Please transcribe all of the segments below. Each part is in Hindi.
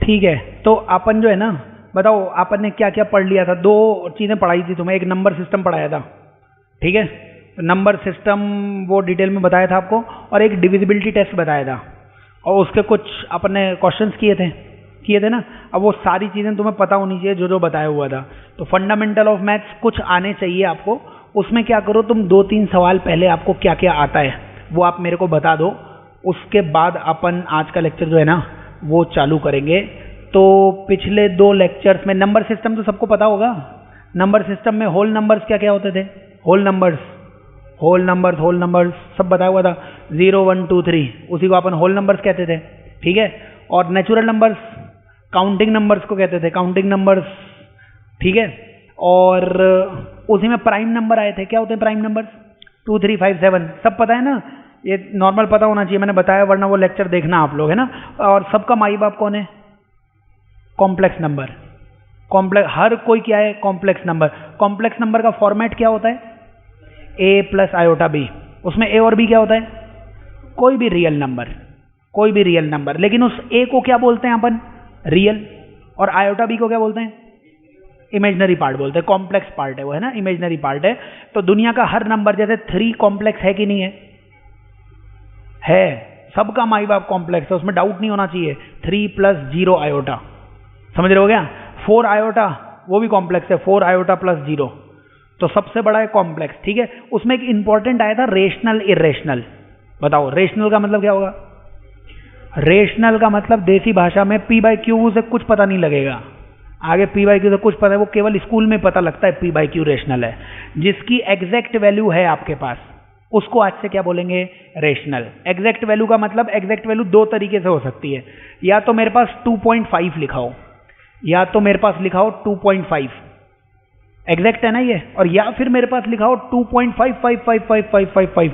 ठीक है, तो अपन जो है ना, बताओ अपन ने क्या क्या पढ़ लिया था? दो चीज़ें पढ़ाई थी तुम्हें, एक नंबर सिस्टम पढ़ाया था, ठीक है, नंबर सिस्टम वो डिटेल में बताया था आपको, और एक डिविजिबिलिटी टेस्ट बताया था, और उसके कुछ अपन ने क्वेश्चंस किए थे ना। अब वो सारी चीज़ें तुम्हें पता होनी चाहिए जो जो बताया हुआ था। तो फंडामेंटल ऑफ मैथ्स कुछ आने चाहिए आपको। उसमें क्या करो तुम, 2-3 सवाल पहले आपको क्या क्या आता है वो आप मेरे को बता दो, उसके बाद अपन आज का लेक्चर जो है ना वो चालू करेंगे। तो पिछले 2 लेक्चर्स में नंबर सिस्टम तो सबको पता होगा। नंबर सिस्टम में होल नंबर्स क्या क्या होते थे? होल नंबर्स सब बताया हुआ था। 0, 1, 2, 3 उसी को अपन होल नंबर्स कहते थे, ठीक है। और नेचुरल नंबर्स काउंटिंग नंबर्स को कहते थे, काउंटिंग नंबर्स, ठीक है। और उसी में प्राइम नंबर आए थे। क्या होते हैं प्राइम नंबर्स? 2, 3, 5, 7 सब पता है ना, ये नॉर्मल पता होना चाहिए, मैंने बताया, वरना वो लेक्चर देखना आप लोग, है ना। और सबका माई बाप कौन है? Complex number. कॉम्प्लेक्स हर कोई क्या है? Complex number. कॉम्प्लेक्स नंबर का फॉर्मेट क्या होता है? a + iota b। उसमें a और b क्या होता है? कोई भी रियल नंबर, लेकिन उस a को क्या बोलते हैं अपन? रियल। और आयोटा b को क्या बोलते हैं? इमेजिनरी पार्ट बोलते हैं। कॉम्प्लेक्स पार्ट है वो, है ना, इमेजिनरी पार्ट है। तो दुनिया का हर नंबर, जैसे 3 कॉम्प्लेक्स है कि नहीं है? है, सबका माई बाप कॉम्प्लेक्स है, उसमें डाउट नहीं होना चाहिए। 3 + 0 आयोटा, समझ रहे हो क्या? 4 आयोटा वो भी कॉम्प्लेक्स है, 4 आयोटा + 0, तो सबसे बड़ा है कॉम्प्लेक्स, ठीक है। उसमें एक इंपॉर्टेंट आया था रेशनल इरेशनल। बताओ रेशनल का मतलब क्या होगा? रेशनल का मतलब देसी भाषा में p/q से कुछ पता नहीं लगेगा, आगे p/q से कुछ पता है, वो केवल स्कूल में पता लगता है p/q रेशनल है। जिसकी एग्जैक्ट वैल्यू है आपके पास उसको आज से क्या बोलेंगे? रेशनल। एग्जैक्ट वैल्यू का मतलब, एग्जैक्ट वैल्यू 2 तरीके से हो सकती है, या तो मेरे पास 2.5 लिखा हो, या तो मेरे पास लिखा हो 2.5, एग्जैक्ट है ना ये, और या फिर मेरे पास लिखा हो 2.555555।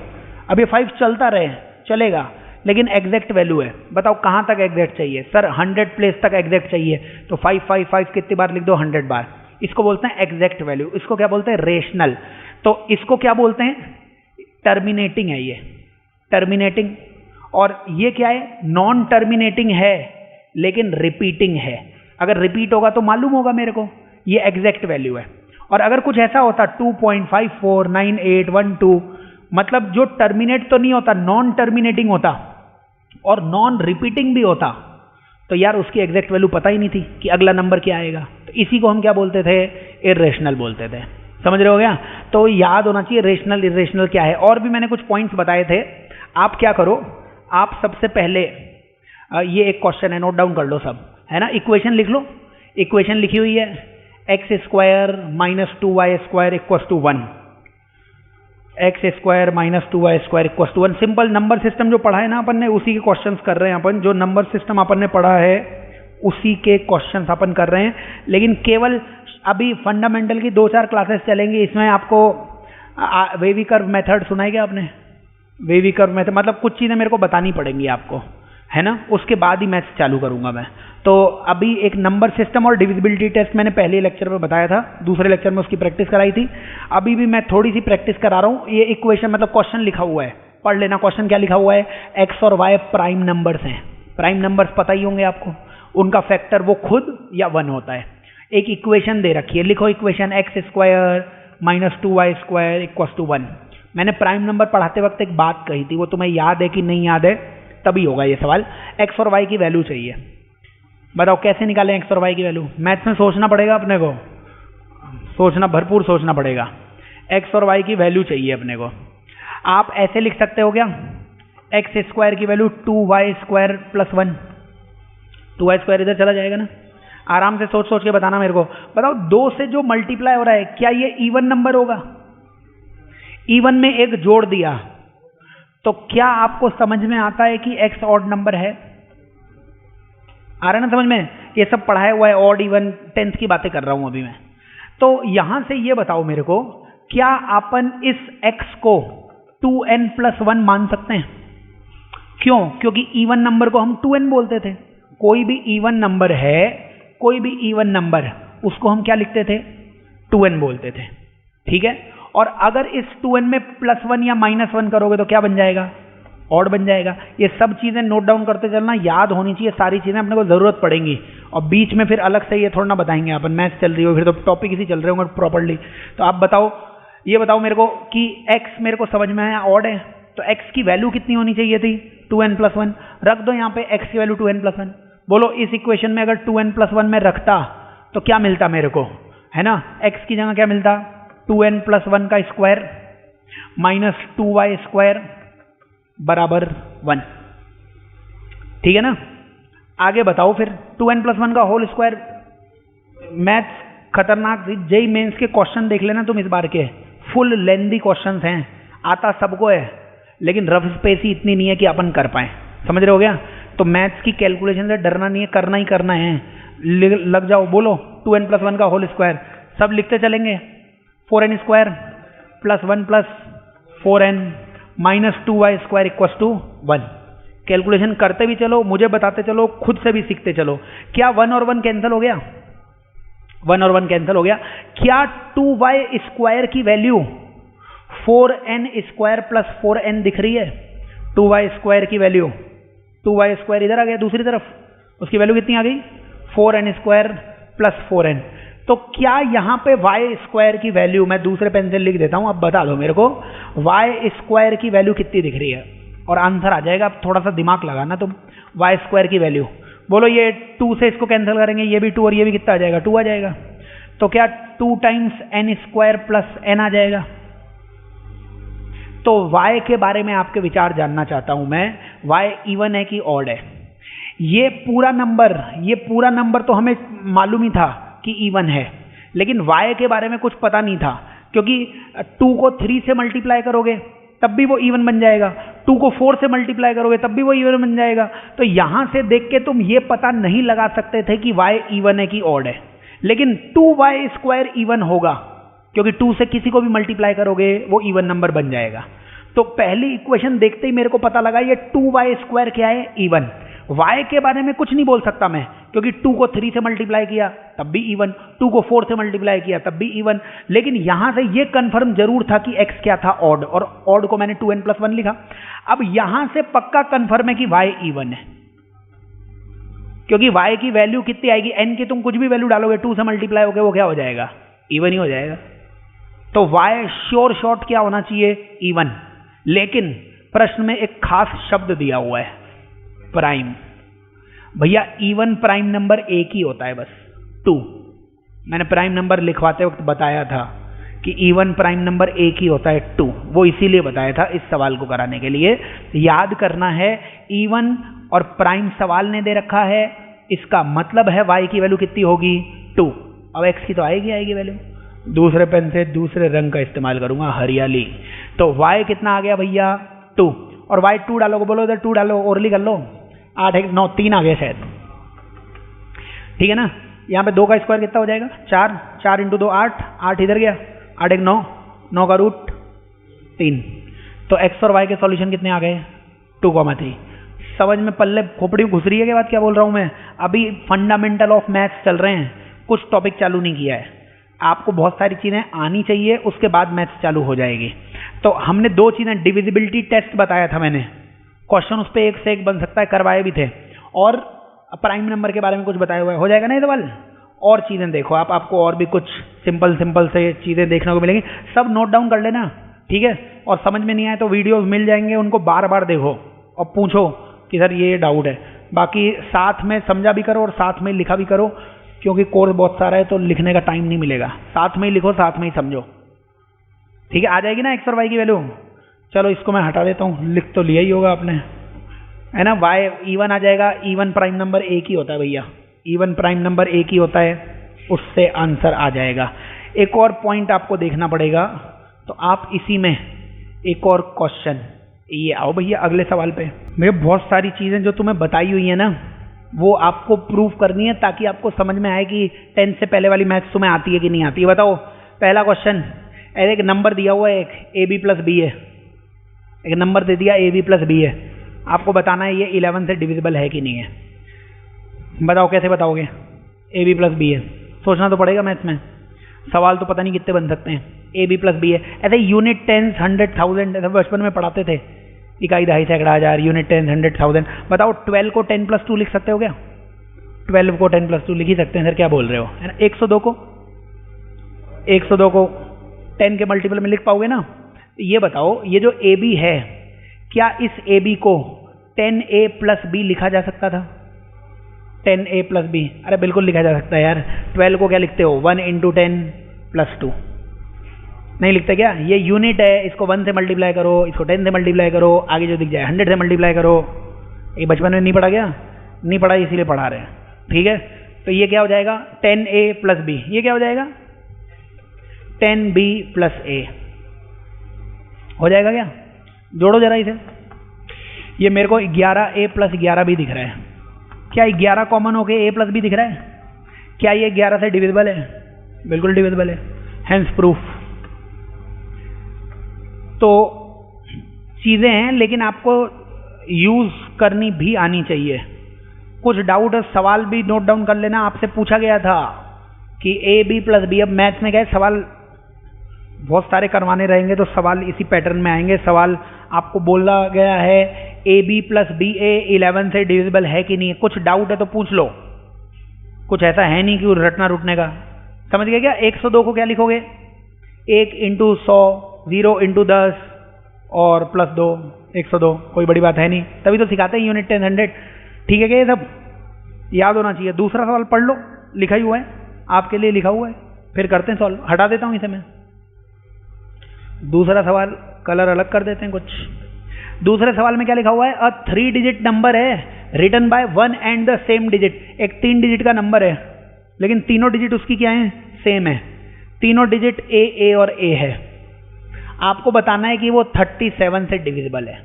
अब ये 5 चलता रहे, चलेगा, लेकिन एग्जैक्ट वैल्यू है। बताओ कहाँ तक एग्जैक्ट चाहिए? सर 100 प्लेस तक एग्जैक्ट चाहिए, तो 555 कितनी बार लिख दो? 100 बार। इसको बोलते हैं एग्जैक्ट वैल्यू। इसको क्या बोलते हैं? रेशनल। तो इसको क्या बोलते हैं? टर्मिनेटिंग है ये, टर्मिनेटिंग। और ये क्या है? नॉन टर्मिनेटिंग है लेकिन रिपीटिंग है। अगर रिपीट होगा तो मालूम होगा मेरे को, ये एग्जैक्ट वैल्यू है। और अगर कुछ ऐसा होता 2.549812, मतलब जो टर्मिनेट तो नहीं होता, नॉन टर्मिनेटिंग होता और नॉन रिपीटिंग भी होता, तो यार उसकी एग्जैक्ट वैल्यू पता ही नहीं थी कि अगला नंबर क्या आएगा। तो इसी को हम क्या बोलते थे? इरेशनल बोलते थे। समझ रहे हो क्या? तो याद होना चाहिए रेशनल इरेशनल क्या है। और भी मैंने कुछ पॉइंट्स बताए थे। आप क्या करो, आप सबसे पहले ये एक क्वेश्चन है, नोट डाउन कर लो सब, है ना। इक्वेशन लिख लो। इक्वेशन लिखी हुई है x² - 2y² = 1, x² - 2y² = 1। Simple number system जो पढ़ा है ना अपन ने, उसी के क्वेश्चंस कर रहे हैं अपन। जो नंबर सिस्टम अपन ने पढ़ा है उसी के क्वेश्चंस अपन कर रहे हैं, लेकिन केवल अभी फंडामेंटल की 2-4 क्लासेस चलेंगी। इसमें आपको वेवी कर्व मेथड सुना है क्या आपने? वेवी कर्व मेथड मतलब कुछ चीज़ें मेरे को बतानी पड़ेंगी आपको, है ना, उसके बाद ही मैथ्स चालू करूंगा मैं। तो अभी एक नंबर सिस्टम और डिविजिबिलिटी टेस्ट मैंने पहले लेक्चर में बताया था, दूसरे लेक्चर में उसकी प्रैक्टिस कराई थी। अभी भी मैं थोड़ी सी प्रैक्टिस करा रहा हूँ। ये इक्वेशन मतलब क्वेश्चन लिखा हुआ है, पढ़ लेना। क्वेश्चन क्या लिखा हुआ है? x और y प्राइम नंबर्स हैं। प्राइम नंबर्स पता ही होंगे आपको, उनका फैक्टर वो खुद या 1 होता है। एक इक्वेशन दे रखी है, लिखो इक्वेशन x² - 2y² = 1। मैंने प्राइम नंबर पढ़ाते वक्त एक बात कही थी, वो तुम्हें याद है कि नहीं याद है? तभी होगा ये सवाल। x और y की वैल्यू चाहिए। बताओ कैसे निकालें x और y की वैल्यू? मैथ्स में सोचना पड़ेगा अपने को, भरपूर सोचना पड़ेगा। x और y की वैल्यू चाहिए अपने को। आप ऐसे लिख सकते हो क्या? x² की वैल्यू 2y² + 1। 2y² इधर चला जाएगा ना। आराम से सोच सोच के बताना मेरे को। बताओ 2 से जो मल्टीप्लाई हो रहा है, क्या ये इवन नंबर होगा? इवन में एक जोड़ दिया तो क्या आपको समझ में आता है कि x ऑड नंबर है? आ रहा है ना समझ में? ये सब पढ़ाया हुआ है, ऑड इवन 10th की बातें कर रहा हूं अभी मैं। तो यहां से ये बताओ मेरे को, क्या अपन इस x को 2n + 1 मान सकते हैं? क्यों? क्योंकि इवन नंबर को हम 2n बोलते थे। कोई भी इवन नंबर है, कोई भी इवन नंबर, उसको हम क्या लिखते थे? 2n बोलते थे, ठीक है। और अगर इस 2n में +1 या -1 करोगे तो क्या बन जाएगा? ऑड बन जाएगा। ये सब चीज़ें नोट डाउन करते चलना, याद होनी चाहिए सारी चीज़ें, अपने को ज़रूरत पड़ेंगी। और बीच में फिर अलग से ये थोड़ा ना बताएंगे अपन, मैथ्स चल रही हो फिर तो टॉपिक इसी चल रहे होंगे प्रॉपरली। तो आप बताओ, ये बताओ मेरे को कि x मेरे को समझ में आया ऑड है, तो x की वैल्यू कितनी होनी चाहिए थी 2n+1। रख दो यहाँ पे x की वैल्यू 2n+1। बोलो इस इक्वेशन में अगर 2n+1 में रखता तो क्या मिलता मेरे को, है ना, x की जगह क्या मिलता 2n+1 का स्क्वायर माइनस 2y स्क्वायर बराबर 1। ठीक है ना। आगे बताओ फिर 2n+1 का होल स्क्वायर। मैथ्स खतरनाक, जेई मेंस के क्वेश्चन देख लेना तुम इस बार के, फुल लेंथी क्वेश्चंस हैं, आता सबको है लेकिन रफ स्पेस ही इतनी नहीं है कि अपन कर पाए। समझ रहे हो गया। तो मैथ्स की कैलकुलेशन से डरना नहीं है, करना ही करना है। लग जाओ, बोलो 2n+1 का होल स्क्वायर, सब लिखते चलेंगे। 4n square plus 1 plus 4n minus 2y square equals to 1। Calculation करते भी चलो, मुझे बताते चलो, खुद से भी सीखते चलो। क्या 1 और 1 कैंसिल हो गया, 1 और 1 कैंसिल हो गया। क्या 2y स्क्वायर की value 4n square plus 4n दिख रही है। 2y स्क्वायर की वैल्यू, 2y स्क्वायर इधर आ गया दूसरी तरफ, उसकी वैल्यू कितनी आ गई 4n स्क्वायर प्लस 4n। तो क्या यहाँ पे y स्क्वायर की वैल्यू, मैं दूसरे पेन से लिख देता हूँ, अब बता दो मेरे को y स्क्वायर की वैल्यू कितनी दिख रही है, और आंसर आ जाएगा। अब थोड़ा सा दिमाग लगाना तुम। y स्क्वायर की वैल्यू, बोलो ये 2 से इसको कैंसिल करेंगे, ये भी 2 और ये भी कितना आ जाएगा 2 आ जाएगा। तो क्या 2 times n square plus n आ जाएगा। तो y के बारे में आपके विचार जानना चाहता हूं मैं, y इवन है कि ऑड है। ये पूरा नंबर तो हमें मालूम ही था कि इवन है, लेकिन y के बारे में कुछ पता नहीं था, क्योंकि 2 को 3 से मल्टीप्लाई करोगे तब भी वो इवन बन जाएगा, 2 को 4 से मल्टीप्लाई करोगे तब भी वो इवन बन जाएगा। तो यहां से देख के तुम ये पता नहीं लगा सकते थे कि y इवन है कि ऑड है, लेकिन 2y स्क्वायर इवन होगा, क्योंकि 2 से किसी को भी मल्टीप्लाई करोगे वो इवन नंबर बन जाएगा। तो पहली इक्वेशन देखते ही मेरे को पता लगा ये 2y स्क्वायर क्या है, इवन। y के बारे में कुछ नहीं बोल सकता मैं, क्योंकि 2 को 3 से मल्टीप्लाई किया तब भी इवन, 2 को 4 से मल्टीप्लाई किया तब भी इवन। लेकिन यहां से ये कंफर्म जरूर था कि x क्या था, ऑड, और ऑड को मैंने 2n+1 लिखा। अब यहां से पक्का कंफर्म है कि y इवन है, क्योंकि y की वैल्यू कितनी आएगी, n की तुम कुछ भी वैल्यू डालोगे 2 से मल्टीप्लाई होकर वो क्या हो जाएगा, इवन ही हो जाएगा। तो y श्योर शॉर्ट क्या होना चाहिए, इवन। लेकिन प्रश्न में एक खास शब्द दिया हुआ है, प्राइम। भैया इवन प्राइम नंबर एक ही होता है, बस 2। मैंने प्राइम नंबर लिखवाते वक्त बताया था कि इवन प्राइम नंबर एक ही होता है 2, वो इसीलिए बताया था इस सवाल को कराने के लिए। याद करना है, इवन और प्राइम सवाल ने दे रखा है, इसका मतलब है y की वैल्यू कितनी होगी 2। अब x की तो आएगी वैल्यू, दूसरे पेन से दूसरे रंग का इस्तेमाल करूंगा, हरियाली। तो y कितना आ गया भैया 2, और y 2 डालोगे, बोलो इधर 2 डालो, ओरली कर लो, 8 1 9 3 आ गया शायद, ठीक है ना। यहाँ पे 2 का स्क्वायर कितना हो जाएगा 4, 4 × 2 8, 8 इधर गया, 8 1 9, 9 का रूट 3। तो x और y के सॉल्यूशन कितने आ गए 2,3। समझ में पल्ले खोपड़ी घुस रही है के बाद क्या बोल रहा हूँ मैं। अभी फंडामेंटल ऑफ मैथ्स चल रहे हैं, कुछ टॉपिक चालू नहीं किया है, आपको बहुत सारी चीज़ें आनी चाहिए, उसके बाद मैथ्स चालू हो जाएगी। तो हमने 2 चीज़ें, डिविजिबिलिटी टेस्ट बताया था मैंने, क्वेश्चन उस पर एक से एक बन सकता है, करवाए भी थे, और प्राइम नंबर के बारे में कुछ बताया हुआ है, हो जाएगा ना ये सवाल। और चीज़ें देखो आपको और भी कुछ सिंपल से चीज़ें देखने को मिलेंगी, सब नोट डाउन कर लेना, ठीक है। और समझ में नहीं आए तो वीडियोस मिल जाएंगे, उनको बार बार देखो और पूछो कि सर ये डाउट है। बाकी साथ में समझा भी करो और साथ में लिखा भी करो, क्योंकि कोर्स बहुत सारा है तो लिखने का टाइम नहीं मिलेगा। साथ में ही लिखो, साथ में ही समझो, ठीक है। आ जाएगी ना x और y की वैल्यू। चलो इसको मैं हटा देता हूँ, लिख तो लिया ही होगा आपने, है ना। y इवन आ जाएगा, इवन प्राइम नंबर एक ही होता है भैया, इवन प्राइम नंबर एक ही होता है, उससे आंसर आ जाएगा। एक और पॉइंट आपको देखना पड़ेगा, तो आप इसी में एक और क्वेश्चन, ये आओ भैया अगले सवाल पे। मेरे बहुत सारी चीज़ें जो तुम्हें बताई हुई है ना, वो आपको प्रूव करनी है, ताकि आपको समझ में आए कि 10 से पहले वाली मैथ्स तुम्हें आती है कि नहीं आती है। बताओ, पहला क्वेश्चन, एक नंबर दिया हुआ है, एक AB + B है, एक नंबर दे दिया AB + B है, आपको बताना है ये 11 से डिविजिबल है कि नहीं है। बताओ कैसे बताओगे, AB + B है, सोचना तो पड़ेगा मैथ्स में, सवाल तो पता नहीं कितने बन सकते हैं। AB + B है, ऐसे यूनिट 10, 100, 1000 ऐसे बचपन में पढ़ाते थे, इकाई, दहाई, सैकड़ा, हजार, यूनिट, 10, 100, 1000। बताओ 12 को 10 + 2 लिख सकते हो क्या? 12 को 10 + 2 लिख ही सकते हैं सर, क्या बोल रहे हो, है ना। 102 को 10 के मल्टीपल में लिख पाओगे ना। ये बताओ, ये जो ए बी है, क्या इस ए बी को 10a + b लिखा जा सकता था? 10a + b, अरे बिल्कुल लिखा जा सकता है यार। 12 को क्या लिखते हो? 1 × 10 + 2, नहीं लिखते क्या? ये यूनिट है, इसको 1 से मल्टीप्लाई करो, इसको 10 से मल्टीप्लाई करो, आगे जो दिख जाए 100 से मल्टीप्लाई करो। ये बचपन में नहीं पढ़ा क्या? नहीं पढ़ा, इसीलिए पढ़ा रहे हैं, ठीक है। तो ये क्या हो जाएगा? 10a + b, ये क्या हो जाएगा? 10b + a हो जाएगा क्या? जोड़ो जरा इसे। ये मेरे को 11a + 11b दिख रहा है। क्या 11 कॉमन होके a + b दिख रहा है? क्या ये 11 से डिविजिबल है? बिल्कुल डिविजिबल है, हेंस प्रूफ। तो चीजें हैं, लेकिन आपको यूज करनी भी आनी चाहिए। कुछ डाउट है, सवाल भी नोट डाउन कर लेना। आपसे पूछा गया था कि a b + b, अब मैथ्स में क्या है, सवाल बहुत सारे करवाने रहेंगे तो सवाल इसी पैटर्न में आएंगे। सवाल आपको बोला गया है ए बी + बी ए 11 से डिविजिबल है कि नहीं। कुछ डाउट है तो पूछ लो, कुछ ऐसा है नहीं कि रटना रुटने का। समझ गए क्या? 102 को क्या लिखोगे? 1 × 100, 0 × 10 और +2, 102। कोई बड़ी बात है नहीं, तभी तो सिखाते हैं यूनिट, 10, 100, ठीक है क्या? ये सब याद होना चाहिए। दूसरा सवाल पढ़ लो, लिखा ही हुआ है, आपके लिए लिखा हुआ है, फिर करते हैं सॉल्व। हटा देता हूं इसे मैं, दूसरा सवाल कलर अलग कर देते हैं कुछ। दूसरे सवाल में क्या लिखा हुआ है? अ 3 डिजिट नंबर है written by 1 and the same digit. एक 3 डिजिट का नंबर है, लेकिन तीनों डिजिट उसकी क्या है? सेम है। तीनों डिजिट ए और ए है। आपको बताना है कि वो 37 से डिविजिबल है।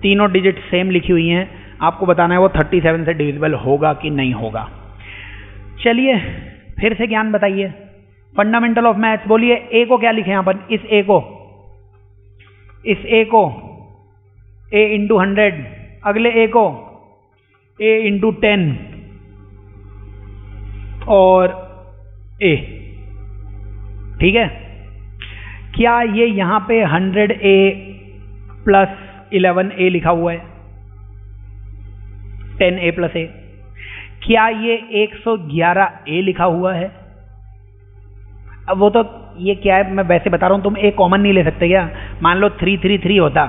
तीनों डिजिट सेम लिखी हुई हैं, आपको बताना है वो 37 से डिविजिबल होगा कि नहीं होगा। चलिए फिर से ज्ञान बताइए, फंडामेंटल ऑफ मैथ्स। बोलिए ए को क्या लिखें अपन? इस ए को a × 100, अगले ए को a × 10 और a, ठीक है। क्या ये यहां पे 100a + 11a लिखा हुआ है? 10a + a। क्या ये 111a लिखा हुआ है? अब वो तो ये क्या है, मैं वैसे बता रहा हूं, तुम एक कॉमन नहीं ले सकते क्या? मान लो 333 होता,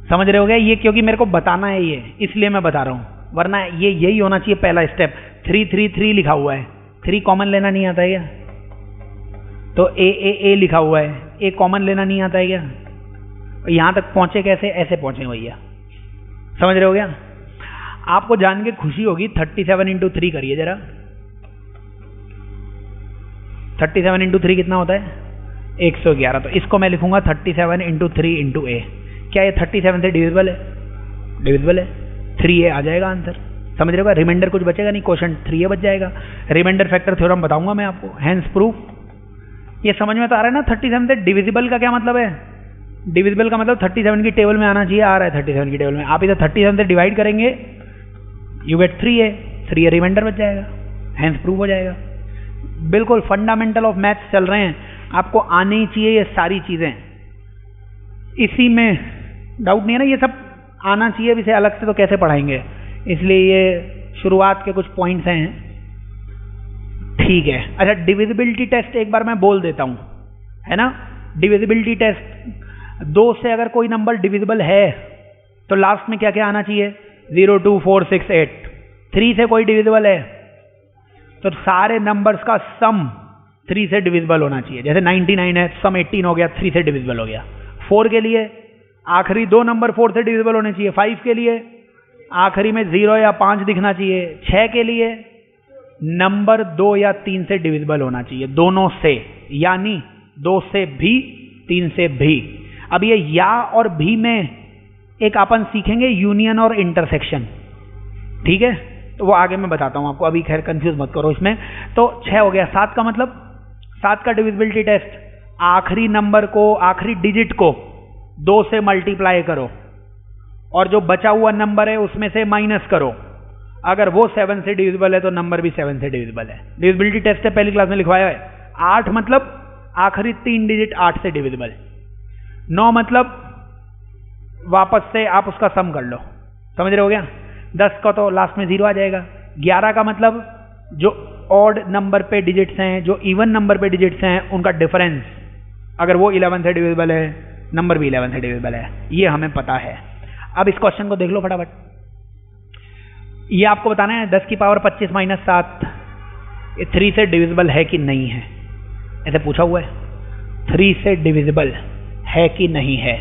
समझ रहे हो क्या? ये क्योंकि मेरे को बताना है ये, इसलिए मैं बता रहा हूं, वरना ये यही होना चाहिए पहला स्टेप। 333 लिखा हुआ है, 3 कॉमन लेना नहीं आता है क्या? तो ए लिखा हुआ है, ए कॉमन लेना नहीं आता है क्या? यहां तक पहुंचे कैसे? ऐसे पहुंचे भैया, समझ रहे हो क्या? आपको जान के खुशी होगी। 37 × 3 करिए जरा। 37 × 3 कितना होता है? 111। तो इसको मैं लिखूंगा 37 × 3 × a। क्या ये 37 से डिविजिबल है? डिविजिबल है, 3a आ जाएगा आंसर। समझ रहे हो? रिमाइंडर कुछ बचेगा नहीं, क्वेश्चन 3a बच जाएगा। रिमाइंडर फैक्टर थ्योरम बताऊंगा मैं आपको, हेंस प्रूफ। ये समझ में तो आ रहा है ना? 37 से डिविजिबल का क्या मतलब है? डिविजिबल का मतलब 37 की टेबल में आना चाहिए, आ रहा है 37 की टेबल में। आप इधर 37 से डिवाइड करेंगे, यू गेट 3a रिमाइंडर बच जाएगा, हेंस प्रूफ हो जाएगा। बिल्कुल फंडामेंटल ऑफ मैथ्स चल रहे हैं, आपको आने ही चाहिए ये सारी चीजें, इसी में डाउट नहीं है ना? ये सब आना चाहिए, इसे अलग से तो कैसे पढ़ाएंगे, इसलिए ये शुरुआत के कुछ पॉइंट्स हैं, ठीक है। अच्छा, डिविजिबिलिटी टेस्ट एक बार मैं बोल देता हूं, है ना? डिविजिबिलिटी टेस्ट, 2 से अगर कोई नंबर डिविजिबल है तो लास्ट में क्या क्या आना चाहिए? 0, 2, 4, 6, 8। 3 से कोई डिविजिबल है तो सारे नंबर्स का सम 3 से डिविजिबल होना चाहिए। जैसे 99 है, सम 18 हो गया, 3 से डिविजिबल हो गया। 4 के लिए आखिरी 2 नंबर 4 से डिविजिबल होने चाहिए। 5 के लिए आखिरी में 0 या 5 दिखना चाहिए। 6 के लिए नंबर 2 या 3 से डिविजिबल होना चाहिए, दोनों से, यानी 2 से भी 3 से भी। अब ये या और भी में एक अपन सीखेंगे यूनियन और इंटरसेक्शन, ठीक है? तो वो आगे मैं बताता हूं आपको, अभी खैर कंफ्यूज मत करो इसमें। तो 6 हो गया। 7 का मतलब, 7 का डिविजिबिलिटी टेस्ट, आखिरी नंबर को, आखिरी डिजिट को 2 से मल्टीप्लाई करो और जो बचा हुआ नंबर है उसमें से माइनस करो। अगर वो 7 से डिविजिबल है तो नंबर भी 7 से डिविजिबल है। डिविजिबिलिटी टेस्ट है, पहली क्लास में लिखवाया है। 8 मतलब आखिरी 3 डिजिट 8 से डिविजिबल। 9 मतलब वापस से आप उसका सम कर लो, समझ रहे हो क्या? 10 का तो लास्ट में 0 आ जाएगा। 11 का मतलब जो ऑड नंबर पे डिजिट्स हैं, जो इवन नंबर पे डिजिट्स हैं, उनका डिफरेंस, अगर वो 11 से डिविजिबल है, नंबर भी 11 से डिविजिबल है, ये हमें पता है। अब इस क्वेश्चन को देख लो फटाफट। ये आपको बताना है 10 की पावर 25 माइनस 7 ये 3 से डिविजिबल है कि नहीं है, ऐसे पूछा हुआ है। 3 से डिविजिबल है कि नहीं है,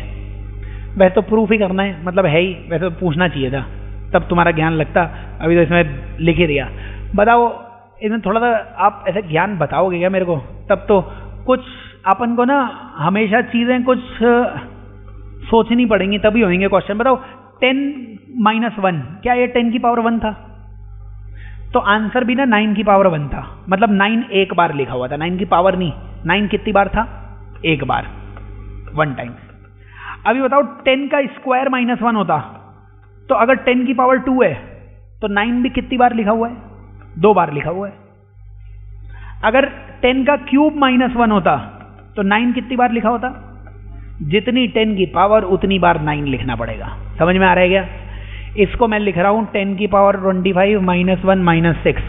वैसे तो प्रूफ ही करना है, मतलब है ही, वैसे तो पूछना चाहिए था, तब तुम्हारा ज्ञान लगता। अभी तो इसमें लिख ही दिया। बताओ इसमें थोड़ा सा आप ऐसे ज्ञान बताओगे क्या मेरे को? तब तो कुछ अपन को ना हमेशा चीज़ें कुछ सोचनी पड़ेंगी, तभी होंगे क्वेश्चन। बताओ 10 माइनस 1, क्या ये 10 की पावर 1 था? तो आंसर भी ना 9 की पावर 1 था, मतलब 9 एक बार लिखा हुआ था, 9 की पावर नहीं। 9 कितनी बार था? एक बार, 1 टाइम। अभी बताओ 10 का स्क्वायर माइनस 1 होता, तो अगर 10 की पावर 2 है तो 9 भी कितनी बार लिखा हुआ है? 2 बार लिखा हुआ है। अगर 10 का क्यूब माइनस 1 होता तो 9 कितनी बार लिखा होता? जितनी 10 की पावर उतनी बार 9 लिखना पड़ेगा। समझ में आ रहा है क्या? इसको मैं लिख रहा हूं 10 की power 25 minus 1 minus 6।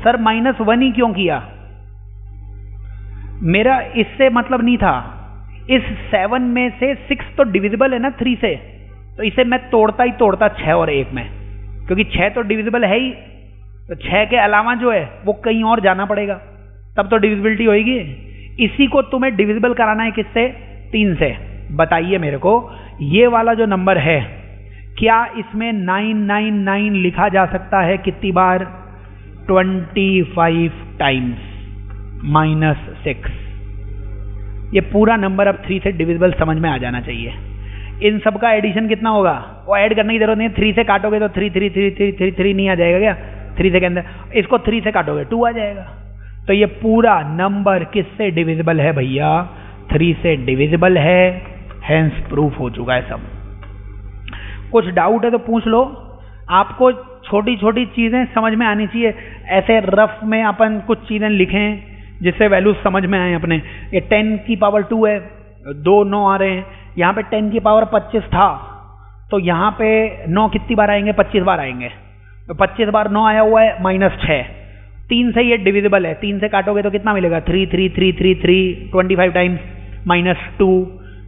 Sir minus 1 ही क्यों किया? मेरा इससे मतलब नहीं था। इस 7 में से 6 तो डिविजिबल है ना 3 से, तो इसे मैं तोड़ता ही तोड़ता 6 और 1 में, क्योंकि 6 तो डिविजिबल है ही, तो 6 के अलावा जो है वो कहीं और जाना पड़ेगा, तब तो डिविजिबिलिटी होगी। इसी को तुम्हें डिविजिबल कराना है किससे? 3 से। बताइए मेरे को, ये वाला जो नंबर है क्या इसमें 999 लिखा जा सकता है कितनी बार? 25 टाइम्स माइनस 6। ये पूरा नंबर अब 3 से डिविजिबल समझ में आ जाना चाहिए। इन सब का एडिशन कितना होगा वो ऐड करने की जरूरत नहीं है। 3 से काटोगे तो 3 3 3 3 3 3 नहीं आ जाएगा क्या? 3 से के अंदर इसको 3 से काटोगे 2 आ जाएगा। तो ये पूरा नंबर किससे डिविजिबल है भैया? 3 से डिविजिबल है, हेंस प्रूफ हो चुका है सब। कुछ डाउट है तो पूछ लो। आपको छोटी छोटी चीजें समझ में आनी चाहिए। ऐसे रफ में अपन कुछ चीजें लिखें जिससे वैल्यूज समझ में आए अपने। ये 10 की पावर 2 है, 2 9 आ रहे हैं। यहाँ पे 10 की पावर 25 था, तो यहाँ पे 9 कितनी बार आएंगे? 25 बार आएंगे। तो 25 बार 9 आया हुआ है माइनस 6। 3 से ये डिविजिबल है, 3 से काटोगे तो कितना मिलेगा? 3 3 3 3 3 25 टाइम्स माइनस 2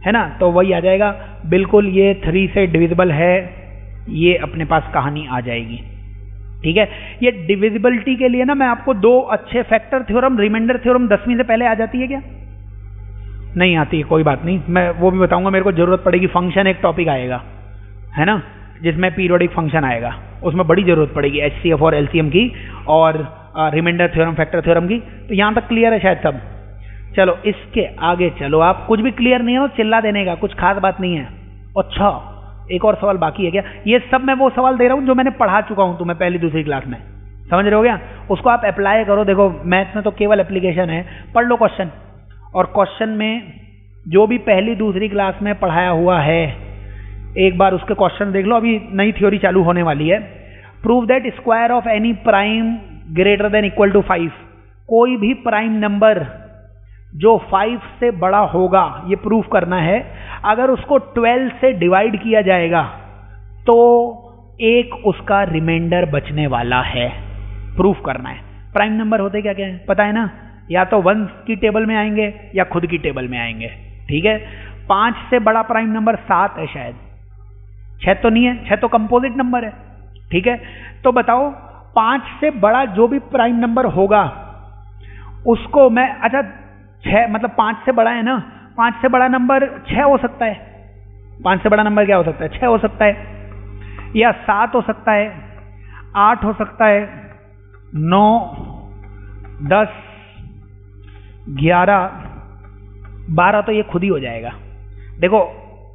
है ना, तो वही आ जाएगा। बिल्कुल ये 3 से डिविजिबल है, ये अपने पास कहानी आ जाएगी। ठीक है, ये डिविजिबिलिटी के लिए ना मैं आपको 2 अच्छे फैक्टर थ्योरम, रिमाइंडर थ्योरम 10वीं से पहले आ जाती है क्या? नहीं आती है, कोई बात नहीं, मैं वो भी बताऊंगा। मेरे को जरूरत पड़ेगी, फंक्शन एक टॉपिक आएगा है ना, जिसमें पीरियोडिक फंक्शन आएगा, उसमें बड़ी जरूरत पड़ेगी HCF और LCM की और रिमाइंडर थ्योरम, फैक्टर थ्योरम की। तो यहां तक क्लियर है शायद सब। चलो इसके आगे चलो। आप कुछ भी क्लियर नहीं हो चिल्ला देने का, कुछ खास बात नहीं है। अच्छा एक और सवाल बाकी है क्या? ये सब मैं वो सवाल दे रहा हूं जो मैंने पढ़ा चुका हूं तुम्हें पहली दूसरी क्लास में, समझ रहे हो क्या? उसको आप अप्लाई करो। देखो मैथ्स में तो केवल एप्लीकेशन है, पढ़ लो क्वेश्चन, और क्वेश्चन में जो भी पहली दूसरी क्लास में पढ़ाया हुआ है एक बार उसके क्वेश्चन देख लो। अभी नई थ्योरी चालू होने वाली है। Prove that square of any prime greater than equal to 5। कोई भी प्राइम नंबर जो 5 से बड़ा होगा, ये प्रूफ करना है। अगर उसको 12 से डिवाइड किया जाएगा तो एक उसका रिमाइंडर बचने वाला है, प्रूफ करना है। प्राइम नंबर होते क्या क्या है पता है ना? या तो 1 की टेबल में आएंगे या खुद की टेबल में आएंगे। ठीक है, 5 से बड़ा प्राइम नंबर 7 है शायद, 6 तो नहीं है, 6 तो कंपोजिट नंबर है। ठीक है, तो बताओ 5 से बड़ा जो भी प्राइम नंबर होगा उसको मैं, अच्छा 6 मतलब 5 से बड़ा है ना, 5 से बड़ा नंबर 6 हो सकता है। 5 से बड़ा नंबर क्या हो सकता है? 6 हो सकता है, या 7 हो सकता है, 8 हो सकता है, 9 10 11 12 तो ये खुद ही हो जाएगा। देखो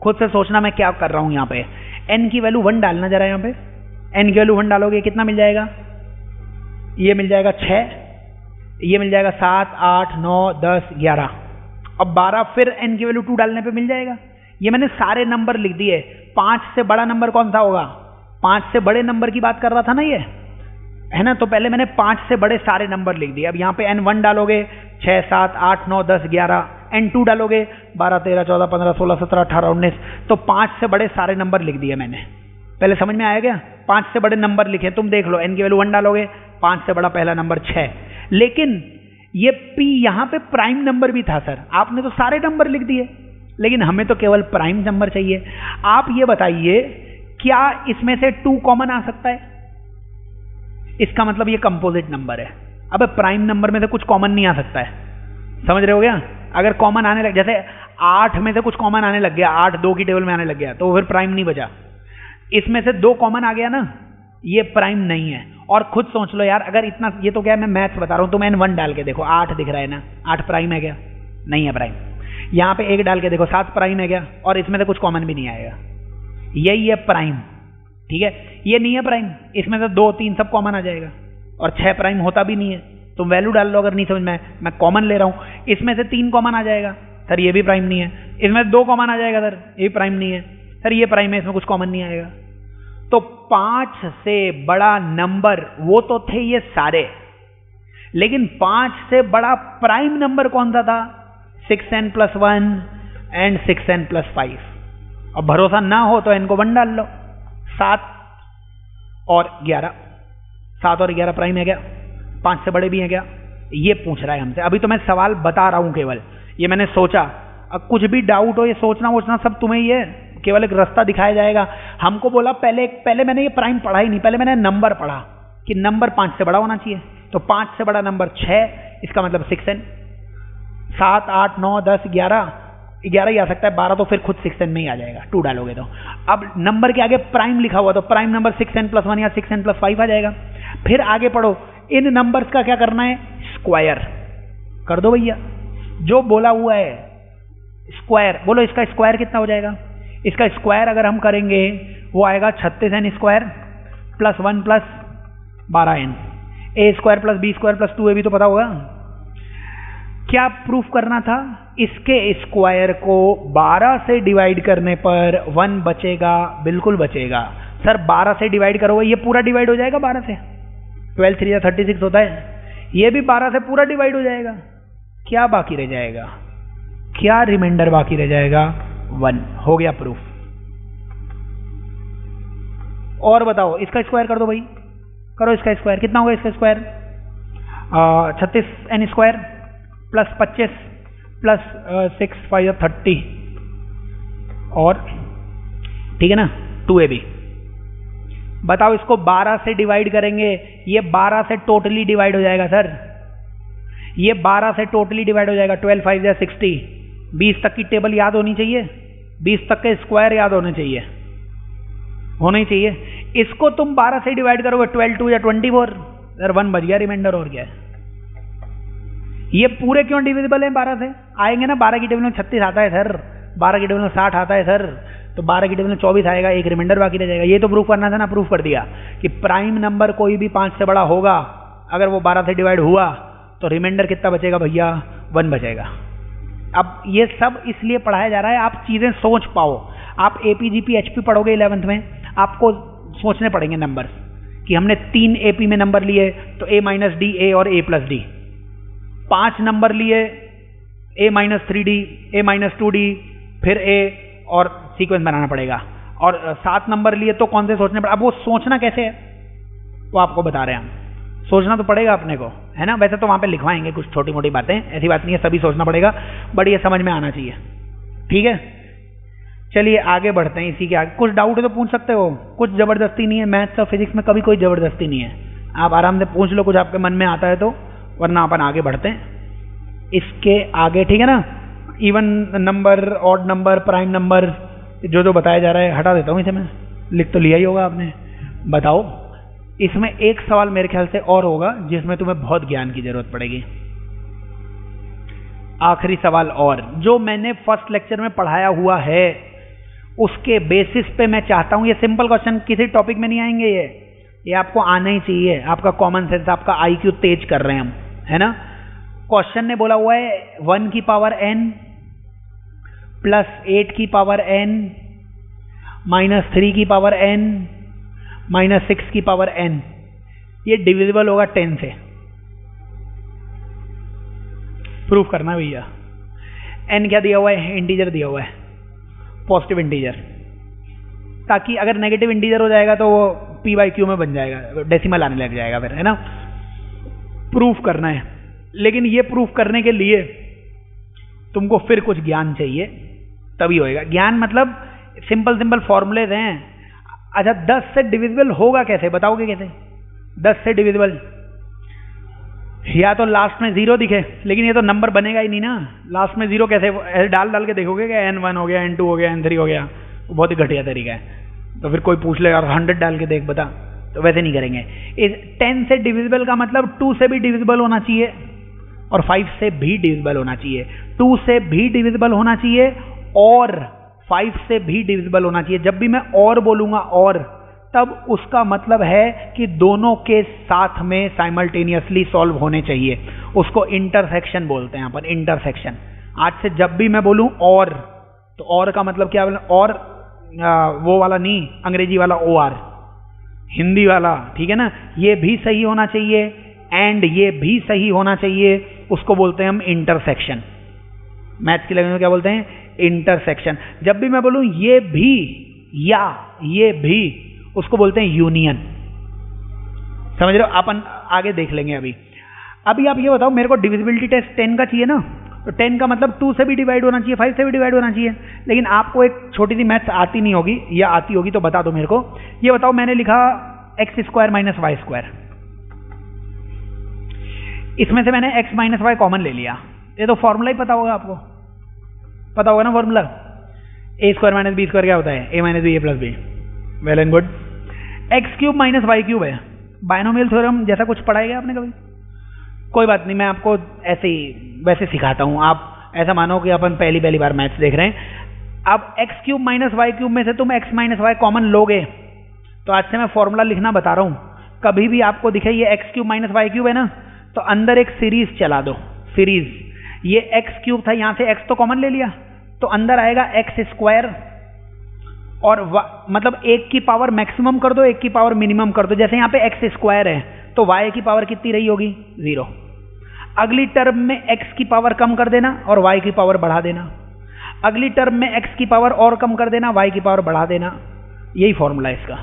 खुद से सोचना मैं क्या कर रहा हूं। यहाँ पे n की वैल्यू 1 डालना जरा। यहाँ पे n की वैल्यू 1 डालोगे कितना मिल जाएगा? ये मिल जाएगा 6, ये मिल जाएगा 7 8 9 10 11। अब 12 फिर n की वैल्यू 2 डालने पे मिल जाएगा। ये मैंने सारे नंबर लिख दिए। 5 से बड़ा नंबर कौन सा होगा? 5 से बड़े नंबर की बात कर रहा था ना ये, है ना? तो पहले मैंने 5 से बड़े सारे नंबर लिख दिए। अब यहाँ पे n 1 डालोगे 6 7 8 9 10 11, n2 डालोगे 12 13 14 15 16 17 18 19, तो 5 से बड़े सारे नंबर लिख दिए मैंने। पहले समझ में आया क्या? 5 से बड़े नंबर लिखे, तुम देख लो n की वैल्यू 1 डालोगे, 5 से बड़ा पहला नंबर 6। लेकिन ये p यहां पे प्राइम नंबर भी था सर, आपने तो सारे नंबर लिख दिए, लेकिन हमें तो केवल प्राइम नंबर चाहिए। आप ये बताइए क्या इसमें से 2 कॉमन आ सकता है? इसका मतलब ये कंपोजिट नंबर है। अब प्राइम नंबर में से कुछ कॉमन नहीं आ सकता है, समझ रहे हो क्या? अगर कॉमन आने लग, जैसे 8 में से कुछ कॉमन आने लग गया, 8 2 की टेबल में आने लग गया, तो फिर प्राइम नहीं बचा। इसमें से 2 कॉमन आ गया ना, ये प्राइम नहीं है। और खुद सोच लो यार, अगर इतना, ये तो क्या है मैं मैथ्स बता रहा हूं, तुम n1 डाल के देखो, 8 दिख रहा है ना, 8 प्राइम है क्या? नहीं है प्राइम। यहां पे 1 डाल के देखो, 7 प्राइम है क्या? और इसमें से कुछ कॉमन भी नहीं आएगा, यही है प्राइम। ठीक है, ये नहीं है प्राइम, इसमें से 2 3 सब कॉमन आ जाएगा, और 6 प्राइम होता भी नहीं है। तुम वैल्यू डाल लो, अगर नहीं समझ में आए, मैं कॉमन ले रहा हूं, इसमें से 3 कॉमन आ जाएगा, सर ये भी प्राइम नहीं है। इसमें 2 कॉमन आ जाएगा, सर ये भी प्राइम नहीं है। सर ये प्राइम है, इसमें कुछ कॉमन नहीं आएगा। तो 5 से बड़ा नंबर वो तो थे ये सारे, लेकिन 5 से बड़ा प्राइम नंबर कौन सा था? 6n + 1 and 6n + 5। अब भरोसा ना हो तो n को 1 डाल लो, 7 और 11, 7 और 11 प्राइम है क्या? 5 से बड़े भी हैं क्या? ये पूछ रहा है हमसे। अभी तो मैं सवाल बता रहा हूं केवल, ये मैंने सोचा। अब कुछ भी डाउट हो, ये सोचना वोचना सब तुम्हें ही है, केवल एक रास्ता दिखाया जाएगा। हमको बोला पहले मैंने ये प्राइम पढ़ा ही नहीं, पहले मैंने नंबर पढ़ा कि नंबर 5 से बड़ा होना चाहिए। तो 5 से बड़ा नंबर 6, इसका मतलब 6n। 7 8 9 10 11 ही आ सकता है, 12 तो फिर खुद 6n में ही आ जाएगा, 2 डालोगे तो। अब नंबर के आगे प्राइम लिखा हुआ, तो प्राइम नंबर 6n + 1 या 6n + 5 आ जाएगा। फिर आगे पढ़ो, इन नंबर्स का क्या करना है? स्क्वायर कर दो भैया, जो बोला हुआ है स्क्वायर। बोलो इसका स्क्वायर कितना हो जाएगा? इसका स्क्वायर अगर हम करेंगे वो आएगा 36n² + 1 + 12n। a² + b² + 2ab तो पता होगा। क्या प्रूफ करना था? इसके स्क्वायर को 12 से डिवाइड करने पर 1 बचेगा, बिल्कुल बचेगा। सर 12 से डिवाइड करोगे, ये पूरा डिवाइड हो जाएगा 12 से, 12 3 36 होता है, ये भी 12 से पूरा डिवाइड हो जाएगा। क्या बाकी रह जाएगा? क्या रिमाइंडर बाकी रह जाएगा? 1। हो गया प्रूफ। और बताओ, इसका स्क्वायर कर दो भाई, करो इसका स्क्वायर। कितना होगा इसका स्क्वायर? 36n² + 25 + 6 5 30, और ठीक है ना 2ab। बताओ इसको 12 से डिवाइड करेंगे, ये 12 से टोटली डिवाइड हो जाएगा सर, ये 12 से टोटली डिवाइड हो जाएगा। 12 5 या 60। 20 तक की टेबल याद होनी चाहिए, 20 तक के स्क्वायर याद होने चाहिए, होने चाहिए। इसको तुम 12 से डिवाइड करोगे, 12 2 या 24, सर 1 बच गया रिमाइंडर, और क्या है? ये पूरे क्यों डिविजिबल है 12 से? आएंगे ना, 12 की टेबल में 36 आता है सर, 12 की टेबल में 60 आता है सर, तो 12 की टेबल में 24 आएगा, एक रिमाइंडर बाकी रह जाएगा। ये तो प्रूफ करना था ना, प्रूफ कर दिया कि प्राइम नंबर कोई भी 5 से बड़ा होगा, अगर वो 12 से डिवाइड हुआ तो रिमाइंडर कितना बचेगा भैया? 1 बचेगा। अब ये सब इसलिए पढ़ाया जा रहा है आप चीजें सोच पाओ। आप AP GP HP पढ़ोगे 11th में, आपको सोचने पड़ेंगे नंबर कि हमने 3 AP में नंबर लिए तो A - D A और A + D, 5 नंबर लिए A - 3D A - 2D फिर A, और सीक्वेंस बनाना पड़ेगा। और 7 नंबर लिए तो कौन से सोचने पड़े? अब वो सोचना कैसे है वो आपको बता रहे हैं हम, सोचना तो पड़ेगा अपने को, है ना। वैसे तो वहाँ पे लिखवाएंगे कुछ छोटी मोटी बातें, ऐसी बात नहीं है, सभी सोचना पड़ेगा, बट ये समझ में आना चाहिए। ठीक है, चलिए आगे बढ़ते हैं। इसी के आगे कुछ डाउट है तो पूछ सकते हो, कुछ जबरदस्ती नहीं है। मैथ्स और फिजिक्स में कभी कोई जबरदस्ती नहीं है, आप आराम से पूछ लो कुछ आपके मन में आता है तो, वरना अपन आगे बढ़ते हैं इसके आगे। ठीक है ना, even number, odd number, prime number, जो जो बताया जा रहा है हटा देता हूँ इसे मैं, लिख तो लिया ही होगा आपने। बताओ, इसमें एक सवाल मेरे ख्याल से और होगा जिसमें तुम्हें बहुत ज्ञान की जरूरत पड़ेगी। आखिरी सवाल, और जो मैंने फर्स्ट लेक्चर में पढ़ाया हुआ है उसके बेसिस पे मैं चाहता हूं, ये सिंपल क्वेश्चन किसी टॉपिक में नहीं आएंगे, ये आपको आना ही चाहिए। आपका कॉमन सेंस, आपका IQ तेज कर रहे हैं हम, है ना। क्वेश्चन ने बोला हुआ है 1 की पावर n + 8 की पावर n - 3 की पावर n - 6 की पावर n, ये डिविजिबल होगा 10 से। प्रूफ करना भैया। एन क्या दिया हुआ है, इंटीजर दिया हुआ है, पॉजिटिव इंटीजर, ताकि अगर नेगेटिव इंटीजर हो जाएगा तो वो पी बाई क्यू में बन जाएगा, डेसिमल आने लग जाएगा फिर, है ना। प्रूफ करना है, लेकिन ये प्रूफ करने के लिए तुमको फिर कुछ ज्ञान चाहिए, तभी होएगा। ज्ञान मतलब सिंपल फॉर्मूलेज हैं। अच्छा 10 से डिविजिबल होगा कैसे, बताओगे कैसे 10 से डिविजिबल? या तो लास्ट में 0 दिखे, लेकिन ये तो नंबर बनेगा ही नहीं ना, लास्ट में 0 कैसे, ऐसे डाल के देखोगे कि n1 हो गया, n2 हो गया, n3 हो गया, बहुत ही घटिया तरीका है। तो फिर कोई पूछ लेगा 100 डाल के देख बता, तो वैसे नहीं करेंगे। इस 10 से डिविजिबल का मतलब 2 से भी डिविजिबल होना चाहिए और 5 से भी डिविजिबल होना चाहिए, 2 से भी डिविजिबल होना चाहिए और 5 से भी डिविजिबल होना चाहिए। जब भी मैं और बोलूंगा और, तब उसका मतलब है कि दोनों के साथ में साइमल्टेनियसली सॉल्व होने चाहिए। उसको इंटरसेक्शन बोलते हैं यहाँ पर, इंटरसेक्शन। आज से जब भी मैं बोलूं और, तो और का मतलब क्या, और वो वाला नहीं, अंग्रेजी वाला OR, हिंदी वाला, ठीक है ना, ये भी सही होना चाहिए एंड ये भी सही होना चाहिए, उसको बोलते हैं हम इंटरसेक्शन। मैथ्स की लैंग्वेज में क्या बोलते हैं, इंटरसेक्शन। जब भी मैं बोलूं ये भी या ये भी, उसको बोलते हैं यूनियन। समझ रहे हो, अपन आगे देख लेंगे। अभी आप ये बताओ, मेरे को डिविजिबिलिटी टेस्ट 10 का चाहिए ना, तो 10 का मतलब 2 से भी डिवाइड होना चाहिए, 5 से भी डिवाइड होना चाहिए। लेकिन आपको एक छोटी सी मैथ्स आती नहीं होगी, या आती होगी तो बता दो मेरे को। ये बताओ, मैंने लिखा x² माइनस y², इसमें से मैंने x माइनस y कॉमन ले लिया। ये तो फॉर्मूला ही पता होगा आपको, पता होगा ना फॉर्मूला, a² माइनस b² क्या होता है, a minus b a plus b. Well and good. x³ minus y³ है, बायनोमियल थ्योरम जैसा कुछ पढ़ाया गया आपने कभी? कोई बात नहीं, मैं आपको ऐसे ही वैसे सिखाता हूं। आप ऐसा मानो कि अपन पहली बार मैथ्स देख रहे हैं। अब x³ माइनस y³ में से तुम x माइनस y कॉमन लोगे, तो आज से मैं फॉर्मूला लिखना बता रहा हूं। कभी भी आपको दिखे ये x³ माइनस y³ है ना, तो अंदर एक सीरीज चला दो, सीरीज। ये x³ था, यहां से x तो कॉमन ले लिया, तो अंदर आएगा x², और मतलब 1 की पावर मैक्सिमम कर दो, 1 की पावर मिनिमम कर दो। जैसे यहाँ पे x² है, तो y की पावर कितनी रही होगी, 0। अगली टर्म में x की पावर कम कर देना और y की पावर बढ़ा देना। अगली टर्म में x की पावर और कम कर देना, y की पावर बढ़ा देना। यही फॉर्मूला है इसका।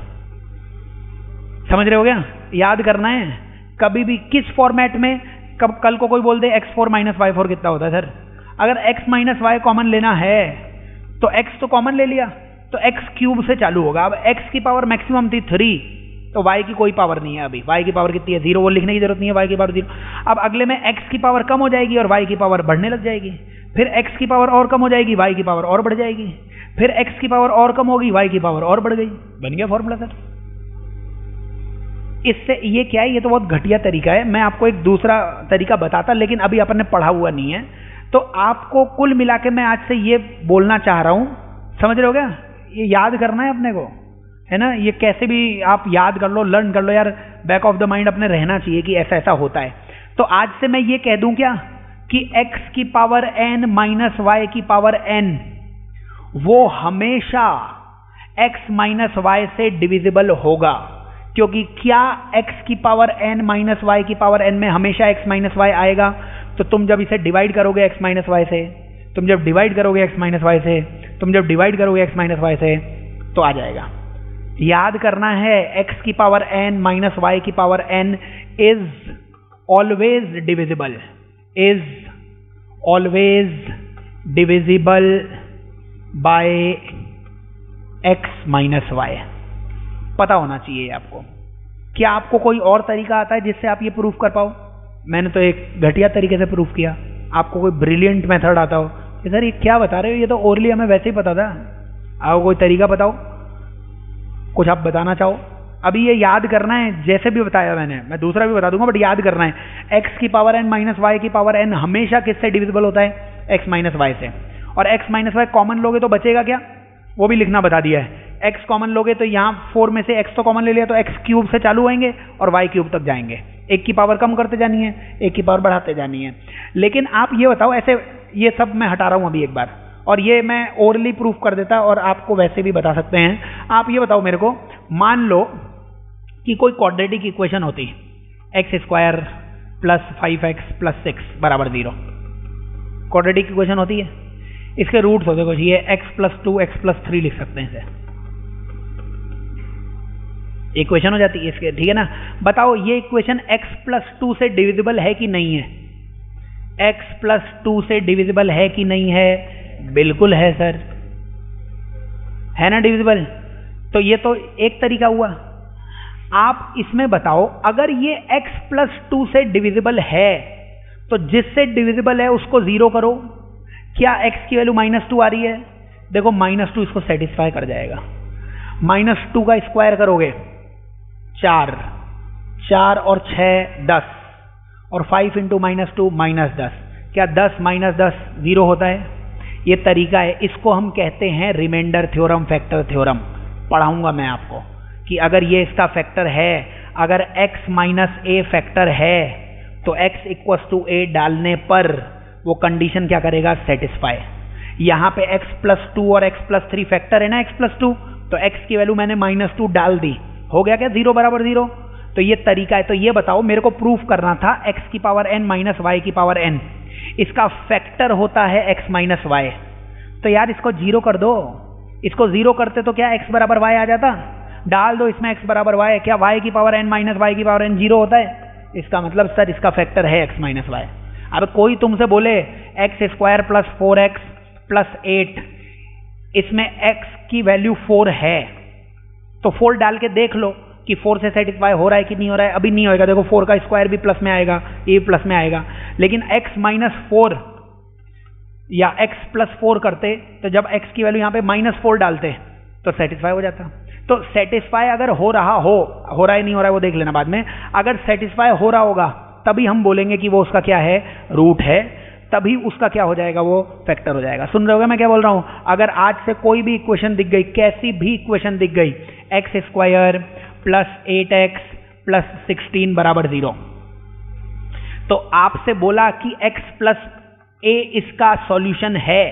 समझ रहे हो क्या? याद करना है कभी भी किस फॉर्मेट में। कल को कोई बोल दे x4 माइनस y4 कितना होता है सर, अगर x माइनस y कॉमन लेना है तो x तो कॉमन ले लिया, तो x³ से चालू होगा। अब x की पावर मैक्सिमम थी 3, तो y की कोई पावर नहीं है। अभी y की पावर कितनी है, 0। वो लिखने की जरूरत नहीं है, y की पावर 0। अब अगले में x की पावर कम हो जाएगी और y की पावर बढ़ने लग जाएगी। फिर x की पावर और कम हो जाएगी, y की पावर और बढ़ जाएगी। फिर x की पावर और कम होगी, y की पावर और बढ़ गई। बन गया फॉर्मूला सर। इससे ये क्या है, ये तो बहुत घटिया तरीका है। मैं आपको एक दूसरा तरीका बताता, लेकिन अभी अपन ने पढ़ा हुआ नहीं है, तो आपको कुल मिला के मैं आज से ये बोलना चाह रहा हूं। समझ रहे हो क्या? ये याद करना है अपने को, है ना। ये कैसे भी आप याद कर लो, लर्न कर लो यार, बैक ऑफ द माइंड अपने रहना चाहिए कि ऐसा ऐसा होता है। तो आज से मैं ये कह दूं क्या कि x की पावर n माइनस y की पावर n वो हमेशा x माइनस y से डिविजिबल होगा। क्योंकि क्या x की पावर n माइनस y की पावर n में हमेशा x माइनस y आएगा? तो तुम जब इसे डिवाइड करोगे x माइनस y से, तुम जब डिवाइड करोगे x माइनस y से, तुम जब डिवाइड करोगे x माइनस y से, तो आ जाएगा। याद करना है x की पावर n माइनस y की power n is always divisible, is always divisible by x minus y। पता होना चाहिए आपको। क्या आपको कोई और तरीका आता है जिससे आप ये प्रूफ कर पाओ? मैंने तो एक घटिया तरीके से प्रूफ किया। आपको कोई ब्रिलियंट मेथड आता हो कि सर ये क्या बता रहे हो, ये तो ओरली हमें वैसे ही पता था। आपको कोई तरीका बताओ, कुछ आप बताना चाहो। अभी ये याद करना है जैसे भी बताया मैंने, मैं दूसरा भी बता दूंगा, बट याद करना है x की पावर n माइनस y की पावर n हमेशा किससे डिविजिबल होता है? x माइनस y से। और x माइनस y कॉमन लोगे तो बचेगा क्या, वो भी लिखना बता दिया है। x कॉमन लोगे तो यहाँ 4 में से x तो कॉमन ले लिया, तो x³ से चालू होंगे और y³ तक जाएंगे। 1 की पावर कम करते जानी है, 1 की पावर बढ़ाते जानी है। लेकिन आप ये बताओ, ऐसे ये सब मैं हटा रहा हूँ अभी एक बार, और ये मैं ओरली प्रूफ कर देता और आपको वैसे भी बता सकते हैं। आप ये बताओ मेरे को, मान लो कि कोई क्वाड्रेटिक इक्वेशन होती, x² + 5x + 6 = 0। क्वाड्रेटिक इक्वेशन होती है, इसके रूट्स होते कुछ ये x+2 x+3 लिख सकते हैं इसे, इक्वेशन हो जाती है इसके, ठीक है ना। बताओ ये इक्वेशन x+2 से डिविजिबल है कि नहीं है? x+2 से डिविजिबल है कि नहीं है? बिल्कुल है सर, है ना डिविजिबल। तो ये तो एक तरीका हुआ। आप इसमें बताओ अगर ये x+2 से डिविजिबल है तो जिससे डिविजिबल है उसको 0 करो। क्या x की वैल्यू -2 आ रही है? देखो -2 इसको सेटिस्फाई कर जाएगा। -2 का स्क्वायर करोगे 4, 4 और 6 10 और 5 इंटू -2 -10। क्या 10 -10 0 होता है? ये तरीका है, इसको हम कहते हैं रिमाइंडर थ्योरम, फैक्टर थ्योरम। पढ़ाऊंगा मैं आपको कि अगर ये इसका फैक्टर है, अगर x - a फैक्टर है तो x = a डालने पर वो कंडीशन क्या करेगा? सेटिस्फाई। यहाँ पे x+2 और x+3 फैक्टर है ना, x+2, तो x की वैल्यू मैंने -2 डाल दी, हो गया क्या 0 = 0। तो ये तरीका है। तो ये बताओ, मेरे को प्रूफ करना था x की पावर n - y की पावर n, इसका फैक्टर होता है x - y। तो यार इसको 0 कर दो, इसको 0 करते तो क्या x = y आ जाता? डाल दो इसमें x = y। क्या y की पावर n - y की पावर n 0 होता है? इसका मतलब सर इसका फैक्टर है x - y। अब कोई तुमसे बोले x² + 4x + 8, इसमें x की वैल्यू 4 है तो 4 डाल के देख लो कि 4 से सेटिस्फाई हो रहा है कि नहीं हो रहा है। अभी नहीं होएगा, देखो 4 का स्क्वायर भी प्लस में आएगा, ये भी प्लस में आएगा। लेकिन x - 4 या x + 4 करते तो जब x की वैल्यू यहाँ पे -4 डालते तो सेटिस्फाई हो जाता। तो सेटिस्फाई अगर हो रहा है नहीं हो रहा है वो देख लेना बाद में। अगर सेटिस्फाई हो रहा होगा तभी हम बोलेंगे कि वो उसका क्या है? रूट है, तभी उसका क्या हो जाएगा? वो फैक्टर हो जाएगा। सुन रहे होगा मैं क्या बोल रहा हूं? अगर आज से कोई भी इक्वेशन दिख गई, कैसी भी इक्वेशन दिख गई, x² + 8x + 16 = 0, तो आपसे बोला कि x + a इसका सॉल्यूशन है,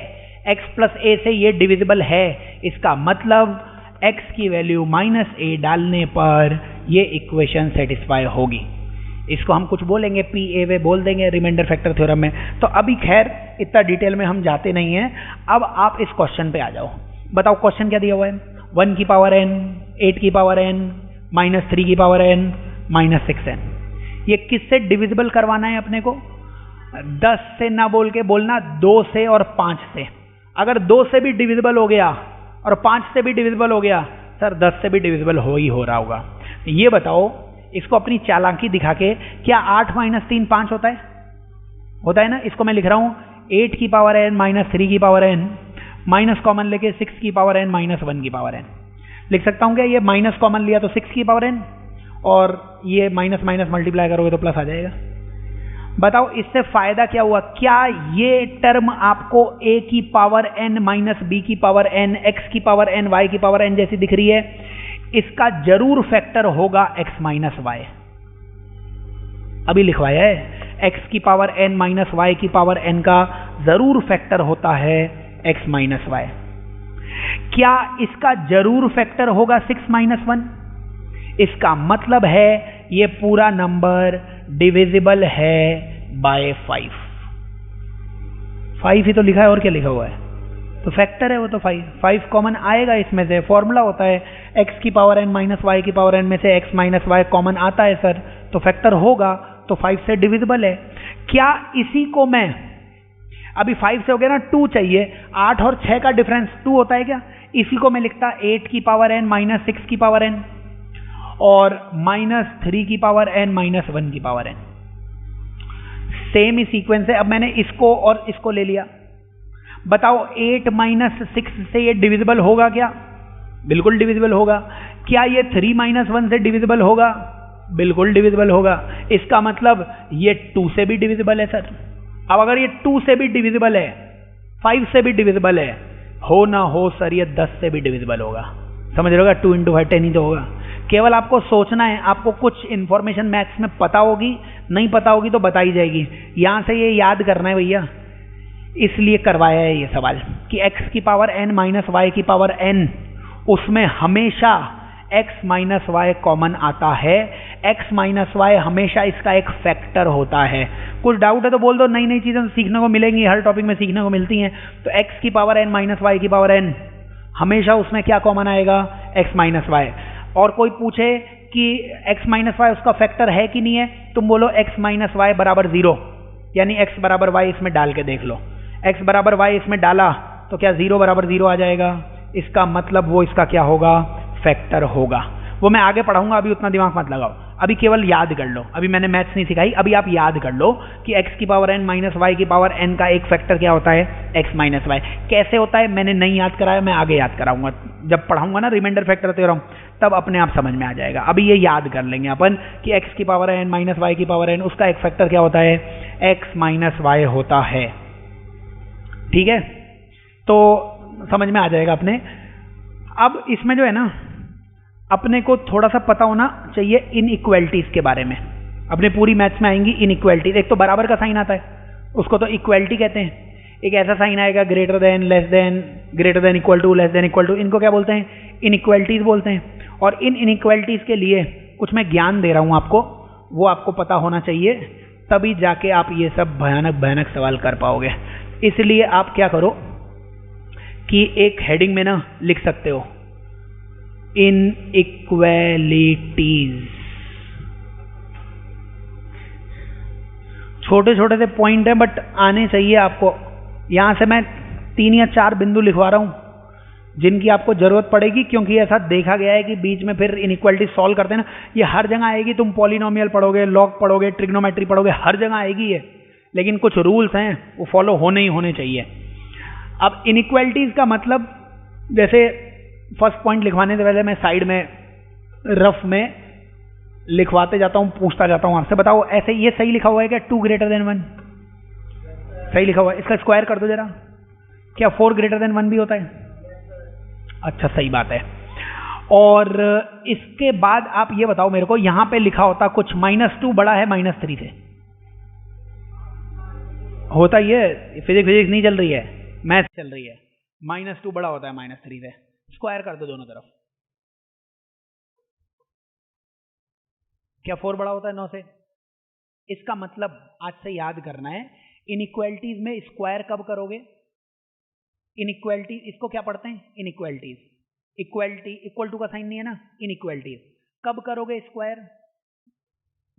x + a से ये डिविजिबल है, इसका मतलब x की वैल्यू -a डालने पर ये इक्वेशन सेटिस्फाई होगी। इसको हम कुछ बोलेंगे PAV बोल देंगे रिमाइंडर फैक्टर थ्योरम में। तो अभी खैर इतना डिटेल में हम जाते नहीं हैं। अब आप इस क्वेश्चन पे आ जाओ। बताओ क्वेश्चन क्या दिया हुआ है? 1 की पावर n, 8 की पावर n, -3 की पावर n, -6n। ये किससे डिविजिबल करवाना है अपने को? 10 से ना बोल के बोलना 2 से और 5 से। अगर 2 से भी डिविजिबल हो गया और 5 से भी डिविजिबल हो गया, सर 10 से भी डिविजिबल हो रहा होगा। ये बताओ इसको अपनी चालाकी दिखा के, क्या 8 - 3 5 होता है? होता है ना। इसको मैं लिख रहा हूं 8 की पावर n -3 की पावर n, माइनस कॉमन लेके 6 की पावर n -1 की पावर n लिख सकता हूं क्या? ये माइनस कॉमन लिया तो 6 की पावर n और ये माइनस मल्टीप्लाई करोगे तो प्लस आ जाएगा। बताओ इससे फायदा क्या हुआ? क्या ये टर्म आपको a की पावर n - b की पावर n, x की पावर n, y की पावर n जैसी दिख रही है? इसका जरूर फैक्टर होगा x - y। अभी लिखवाया है, x की पावर n - y की पावर n का जरूर फैक्टर होता है x - y। क्या इसका जरूर फैक्टर होगा 6 - 1? इसका मतलब है ये पूरा नंबर डिविजिबल है बाय 5। 5 ही तो लिखा है, और क्या लिखा हुआ है? तो फैक्टर है वो तो 5 कॉमन आएगा इसमें से। फॉर्मूला होता है x की पावर n - y की पावर n में से x - y कॉमन आता है सर, तो फैक्टर होगा, तो 5 से डिविजिबल है। क्या इसी को मैं अभी 5 से हो गया ना, 2 चाहिए, 8 और 6 का डिफरेंस 2 होता है क्या? इसी को मैं लिखता 8 की पावर n - 6 की पावर n और -3 की पावर n -1 की पावर n। सेम ही सीक्वेंस है। अब मैंने इसको और इसको ले लिया। बताओ 8 - 6 से ये डिविजिबल होगा क्या? बिल्कुल डिविजिबल होगा। क्या ये 3 - 1 से डिविजिबल होगा? बिल्कुल डिविजिबल होगा। इसका मतलब ये 2 से भी डिविजिबल है सर। अब अगर ये 2 से भी डिविजिबल है, 5 से भी डिविजिबल है, हो ना हो सर ये 10 से भी डिविजिबल होगा। समझ रहे होगा? 2 × 5 10 ही तो होगा। केवल आपको सोचना है। आपको कुछ इंफॉर्मेशन मैथ्स में पता होगी, नहीं पता होगी तो बताई जाएगी। यहां से ये याद करना है भैया, इसलिए करवाया है ये सवाल कि x की पावर n - y की पावर n, उसमें हमेशा x माइनस वाई कॉमन आता है, x माइनस वाई हमेशा इसका एक फैक्टर होता है। कुछ डाउट है तो बोल दो, नई नई चीज़ें सीखने को मिलेंगी, हर टॉपिक में सीखने को मिलती हैं। तो x की पावर n माइनस वाई की पावर n, हमेशा उसमें क्या कॉमन आएगा, x माइनस वाई। और कोई पूछे कि x माइनस वाई उसका फैक्टर है कि नहीं है, तुम बोलो x माइनस वाई बराबर 0, यानी x बराबर y इसमें डाल के देख लो। x बराबर y इसमें डाला तो क्या 0 बराबर 0 आ जाएगा, इसका मतलब वो इसका क्या होगा, फैक्टर होगा। वो मैं आगे पढ़ाऊंगा, अभी उतना दिमाग मत लगाओ, अभी केवल याद कर लो। अभी मैंने मैथ्स नहीं सिखाई, अभी आप याद कर लो कि x की पावर n माइनस वाई की पावर n का एक फैक्टर क्या होता है, x माइनस वाई। कैसे होता है मैंने नहीं याद कराया, मैं आगे याद कराऊंगा, जब पढ़ाऊंगा ना रिमाइंडर फैक्टर थ्योरम, तब अपने आप समझ में आ जाएगा। अभी ये याद कर लेंगे अपन कि x की पावर n माइनस वाई की पावर n, उसका एक फैक्टर क्या होता है, x माइनस वाई होता है। ठीक है, तो समझ में आ जाएगा अपने। अब इसमें जो है ना, अपने को थोड़ा सा पता होना चाहिए इनइक्वालिटीज के बारे में। अपने पूरी मैथ्स में आएंगी इनइक्वालिटीज। एक तो बराबर का साइन आता है, उसको तो इक्वालिटी कहते हैं। एक ऐसा साइन आएगा greater than, less than, greater than equal to, less than equal to, इनको क्या बोलते हैं, इनइक्वालिटीज बोलते हैं। और इन इनइक्वालिटीज के लिए कुछ मैं ज्ञान दे रहा हूँ आपको, वो आपको पता होना चाहिए, तभी जाके आप ये सब भयानक भयानक सवाल कर पाओगे। इसलिए आप क्या करो कि एक हेडिंग में ना लिख सकते हो इनइक्वालिटीज। छोटे छोटे से पॉइंट है बट आने चाहिए आपको। यहां से मैं 3 या 4 बिंदु लिखवा रहा हूं जिनकी आपको जरूरत पड़ेगी, क्योंकि ऐसा देखा गया है कि बीच में फिर इनइक्वालिटी सॉल्व करते हैं ना, ये हर जगह आएगी। तुम पॉलिनोमियल पढ़ोगे, लॉग पढ़ोगे, ट्रिग्नोमेट्री पढ़ोगे, हर जगह आएगी ये, लेकिन कुछ रूल्स हैं वो फॉलो होने ही होने चाहिए। अब इनइक्वालिटीज का मतलब, जैसे फर्स्ट पॉइंट लिखवाने से पहले मैं साइड में रफ में लिखवाते जाता हूं, पूछता जाता हूं आपसे, बताओ ऐसे ये सही लिखा हुआ है क्या, 2 ग्रेटर देन 1 सही लिखा हुआ है, इसका स्क्वायर कर दो जरा। क्या 4 ग्रेटर देन 1 भी होता है? अच्छा, सही बात है। और इसके बाद आप ये बताओ मेरे को, यहां पे लिखा होता कुछ -2 बड़ा है -3 से, होता ये, फिजिक्स नहीं चल रही है, मैथ चल रही है। -2 बड़ा होता है -3 से, स्क्वायर कर दो दोनों तरफ। क्या 4 बड़ा होता है 9 से? इसका मतलब आज से याद करना है, इनइक्वालिटीज में स्क्वायर कब करोगे, इनइक्वालिटी इसको क्या पढ़ते हैं, इनइक्वालिटीज। इक्वालिटी इक्वल टू का साइन नहीं है ना, इनइक्वालिटीज कब करोगे स्क्वायर,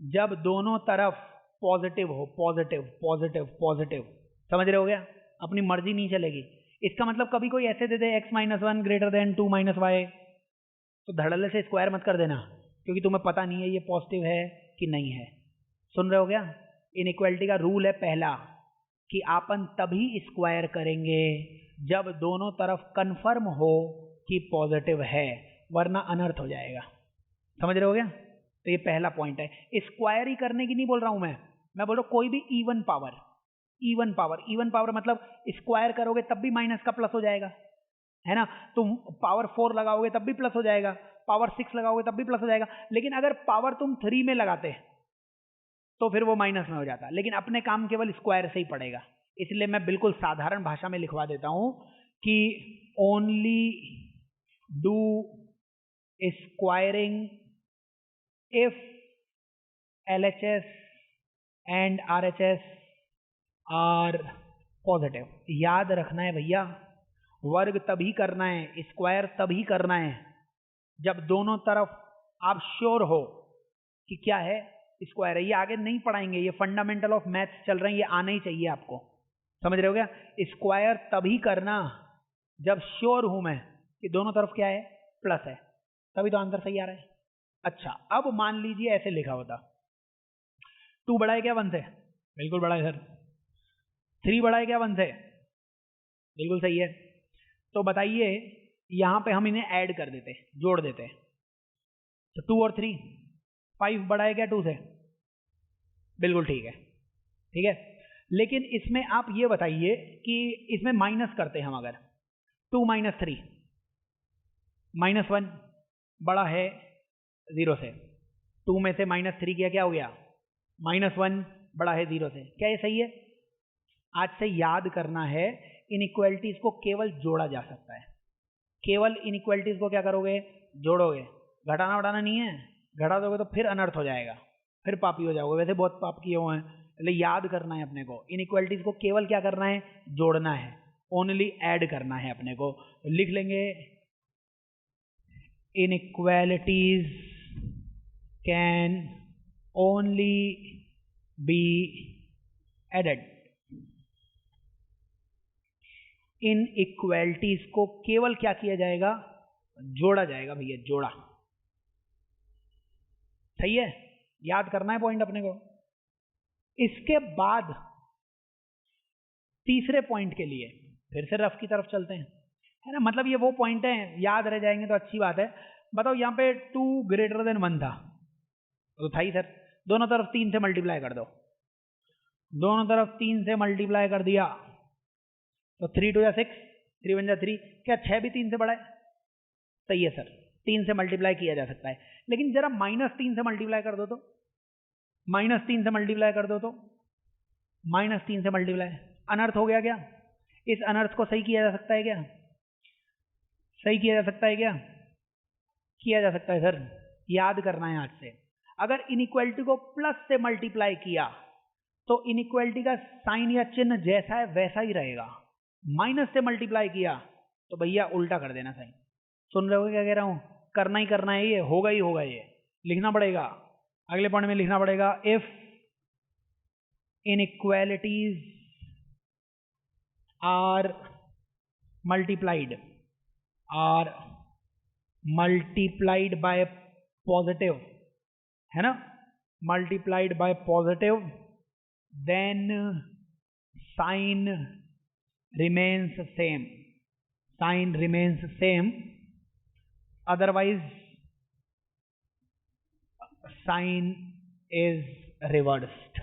जब दोनों तरफ पॉजिटिव हो, पॉजिटिव पॉजिटिव पॉजिटिव, समझ रहे हो गया, अपनी मर्जी नहीं चलेगी। इसका मतलब कभी कोई ऐसे दे दे x minus 1 greater than 2 minus y, तो धड़ल्ले से स्क्वायर मत कर देना, क्योंकि तुम्हें पता नहीं है ये पॉजिटिव है कि नहीं है। सुन रहे हो क्या? इनइक्वालिटी का रूल है पहला कि आपन तभी स्क्वायर करेंगे जब दोनों तरफ कंफर्म हो कि पॉजिटिव है, वरना अनर्थ हो जाएगा। समझ रहे हो क्या? तो ये पहला पॉइंट है। स्क्वायर ही करने की नहीं बोल रहा हूं मैं बोल रहा हूं कोई भी इवन पावर, इवन पावर मतलब स्क्वायर करोगे तब भी माइनस का प्लस हो जाएगा, है ना। तुम पावर 4 लगाओगे तब भी प्लस हो जाएगा, पावर 6 लगाओगे तब भी प्लस हो जाएगा, लेकिन अगर पावर तुम 3 में लगाते तो फिर वो माइनस में हो जाता। लेकिन अपने काम केवल स्क्वायर से ही पड़ेगा, इसलिए मैं बिल्कुल साधारण भाषा में लिखवा देता हूं कि only do squaring if LHS and RHS are positive. याद रखना है भैया, वर्ग तभी करना है, स्क्वायर तभी करना है जब दोनों तरफ आप श्योर हो कि क्या है, स्क्वायर है। ये आगे नहीं पढ़ाएंगे, ये फंडामेंटल ऑफ मैथ्स चल रहे हैं, ये आना ही चाहिए आपको। समझ रहे हो क्या? स्क्वायर तभी करना जब श्योर हूं मैं कि दोनों तरफ क्या है, प्लस है, तभी तो आंसर सही आ रहा है। अच्छा, अब मान लीजिए ऐसे लिखा होता 2 बड़ा है क्या 1 से? बिल्कुल बड़ा है सर। 3 बड़ा है क्या 1 से? बिल्कुल सही है। तो बताइए यहां पे हम इन्हें ऐड कर देते, जोड़ देते, तो 2 और 3, 5 बड़ा है क्या 2 से? बिल्कुल ठीक है, ठीक है। लेकिन इसमें आप ये बताइए कि इसमें माइनस करते हैं हम, अगर 2 माइनस 3, -1 बड़ा है 0 से, 2 में से -3 किया, क्या हो गया, -1 बड़ा है 0 से। क्या ये सही है? आज से याद करना है, इनइक्वालिटीज को केवल जोड़ा जा सकता है, केवल इनइक्वालिटीज को क्या करोगे, जोड़ोगे। घटाना बढ़ाना नहीं है, घटा दोगे तो फिर अनर्थ हो जाएगा, फिर पापी हो जाओगे। वैसे बहुत पाप किए हुए हैं, इसलिए याद करना है अपने को। इनइक्वालिटीज को केवल क्या करना है, जोड़ना है, ओनली ऐड करना है अपने को। लिख लेंगे inequalities can only be added. Inequalities को केवल क्या किया जाएगा, जोड़ा जाएगा भैया, जोड़ा। सही है, याद करना है पॉइंट अपने को। इसके बाद तीसरे पॉइंट के लिए फिर से रफ की तरफ चलते हैं, है ना। मतलब ये वो पॉइंट है, याद रह जाएंगे तो अच्छी बात है। बताओ यहाँ पे 2 ग्रेटर देन 1 था, तो था ही सर। दोनों तरफ 3 से मल्टीप्लाई कर दो, दोनों तरफ 3 से मल्टीप्लाई कर दिया तो 3 2 या 6, 3 1 जा 3। क्या 6 भी 3 से बड़ा है? सही है सर, 3 से मल्टीप्लाई किया जा सकता है। लेकिन जरा -3 से मल्टीप्लाई कर दो तो, -3 से मल्टीप्लाई कर दो तो, -3 से मल्टीप्लाई, अनर्थ हो गया क्या? इस अनर्थ को सही किया जा सकता है क्या? सही किया जा सकता है क्या? किया जा सकता है सर। याद करना है आज से। अगर इनइक्वालिटी को प्लस से मल्टीप्लाई किया तो इनइक्वालिटी का साइन या चिन्ह जैसा है वैसा ही रहेगा। माइनस से मल्टीप्लाई किया तो भैया उल्टा कर देना साइन। सुन रहे हो क्या कह रहा हूं? करना ही करना है, ये होगा ही होगा, ये लिखना पड़ेगा। अगले पॉइंट में लिखना पड़ेगा, if inequalities are multiplied by positive, है ना, multiplied by positive, then sign remains same, sign remains same, otherwise sign is reversed.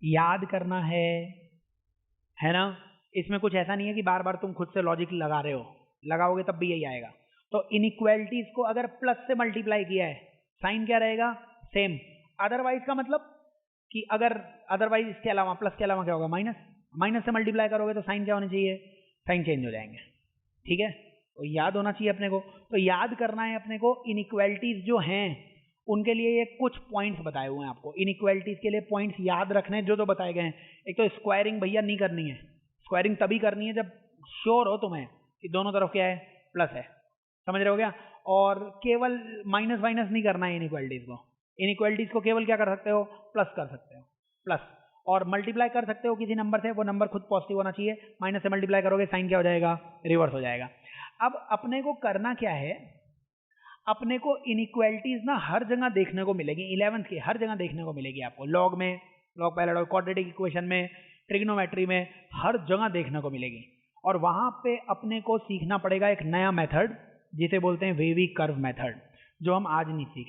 याद करना है ना। इसमें कुछ ऐसा नहीं है कि बार बार तुम खुद से लॉजिक लगा रहे हो, लगाओगे तब भी यही आएगा। तो इनइक्वालिटीज को अगर प्लस से मल्टीप्लाई किया है, साइन क्या रहेगा? सेम। अदरवाइज का मतलब कि अगर अदरवाइज इसके अलावा, प्लस के अलावा क्या होगा? माइनस। माइनस से मल्टीप्लाई करोगे तो साइन क्या होना चाहिए? साइन चेंज हो जाएंगे। ठीक है, तो याद होना चाहिए अपने को। तो याद करना है अपने को, इनइक्वालिटीज जो हैं उनके लिए ये कुछ पॉइंट्स बताए हुए हैं आपको। इनइक्वालिटीज के लिए पॉइंट्स याद रखने जो तो बताए गए हैं। एक तो स्क्वायरिंग भैया नहीं करनी है, स्क्वायरिंग तभी करनी है जब श्योर हो तुम्हें कि दोनों तरफ क्या है? प्लस है। समझ रहे हो क्या? और केवल माइनस माइनस नहीं करना है इनइक्वालिटीज को। इनइक्वालिटीज को केवल क्या कर सकते हो? प्लस कर सकते हो, प्लस। और मल्टीप्लाई कर सकते हो किसी नंबर से, वो नंबर खुद पॉजिटिव होना चाहिए। माइनस से मल्टीप्लाई करोगे साइन क्या हो जाएगा? रिवर्स हो जाएगा। अब अपने को करना क्या है, अपने को इनइक्वालिटीज ना हर जगह देखने को मिलेगी। 11th की हर जगह देखने को मिलेगी आपको, लॉग में, लॉग पहला लॉग, क्वाड्रेटिक इक्वेशन में, ट्रिग्नोमेट्री में, हर जगह देखने को मिलेगी। और वहां पे अपने को सीखना पड़ेगा एक नया मेथड जिसे बोलते हैं वेवी कर्व मेथड, जो हम आज नहीं सीखेंगे।